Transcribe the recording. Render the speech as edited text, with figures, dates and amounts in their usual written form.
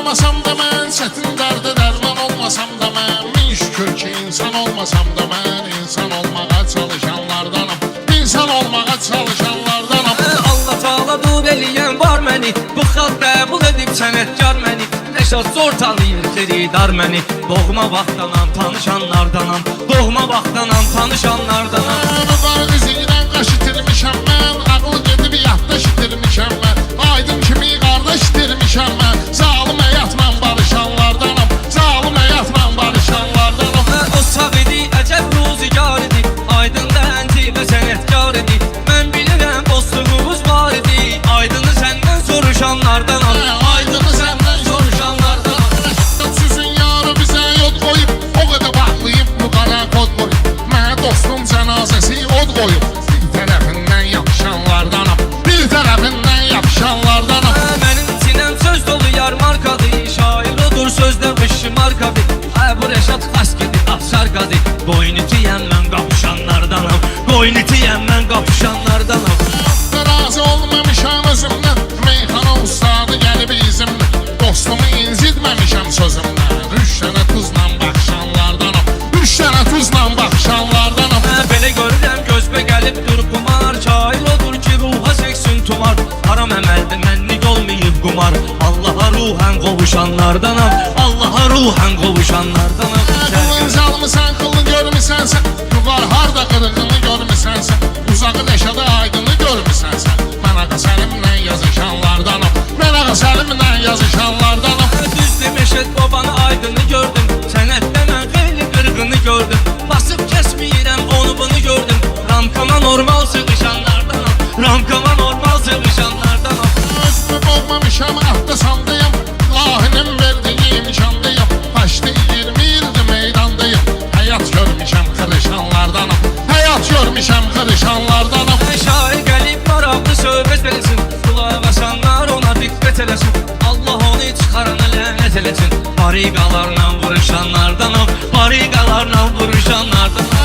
olmasam da mən, çətin dərdə dərman olmasam da mən, min şükür ki insan olmasam da mən, insan olmağa çalışanlardanam, insan olmağa çalışanlardanam. Allah Taala dub eləyən var məni, bu xalq qəbul edib sənətkar məni, Rəşad zor tanıyır xeridar məni, doğma vaxtdanam tanışanlardanam, doğma vaxtdanam tanışanlardanam. Mübarək izləyirən qaş itirmişəm mən, ağıl gedib yadda itirmişəm mən, aydın kimi qardaş itirmişəm mən, zalım həyatla barışanlardanam, zalım həyatla barışanlardanam. O sağ idi, əcəb ruzigar idi, aydın dənci və sənətkar idi, mən bilirəm dostluğumuz var idi, aydını səndən soruşanlardanam, aydını səndən soruşanlardanam. Sizin yarı bizə yod qoyub, o qədər bağlayıb bu qara kod qoyub, mənə dostum cənazəsi od qoyub, bir tərəfindən yapışanlardanam, bir tərəfindən yapışanlardanam. Mənim sinəm söz dolu yar markadır, şair odur sözdə vışı markadır, bu Rəşad xas gedib afşar qadır, qoyun itiyəm mən qapışanlardanam, qoyun itiyəm mən qapışanlardanam. Razı olmamışam özümdən, meyxana ustadı gəlib izimdən, dostumu incitməmişəm sözümdən, üç dənə tuzla baxışanlardanam, üç dənə tuzla baxışanlardanam. Belə görürəm gözbə gəlib dur qumar, şair odur ki ruha çəksin tumar, haram əməldə mənlik olmayıb qumar, Allaha ruhən qovuşanlardanam, Allaha ruhən qovuşanlardanam. Qılın zalmısan, qılın görmüsənsən, yuvar harda qırığını görmüsənsən, uzağı Rəşadı aydını görmüsənsən, mən ağa Səlimlə yazışanlardanam, mən ağa Səlimlə yazışanlardanam. Düzdür Məşəd babanı aydını gördüm, sənətdə mən xeyli qırğını gördüm, basıb kəsməyirəm onu bunu gördüm, ramkama normal sığışanlardanam, ramkama normal sığışanlardanam. Özümü boğmamışam, atda sandayım, ilahinin verdiği imkandayım, taşdı 20 ildir meydandayım, həyat görmüşəm xırışanlardanam, həyat görmüşəm xırışanlardanam. Şair gəlib maraqlı söhbət eləsin, qulaq asanlar ona diqqət eləsin, Allah onu çıxarana lənət eləsin, bariqalarla vuruşanlardanam, bariqalarla vuruşanlardanam.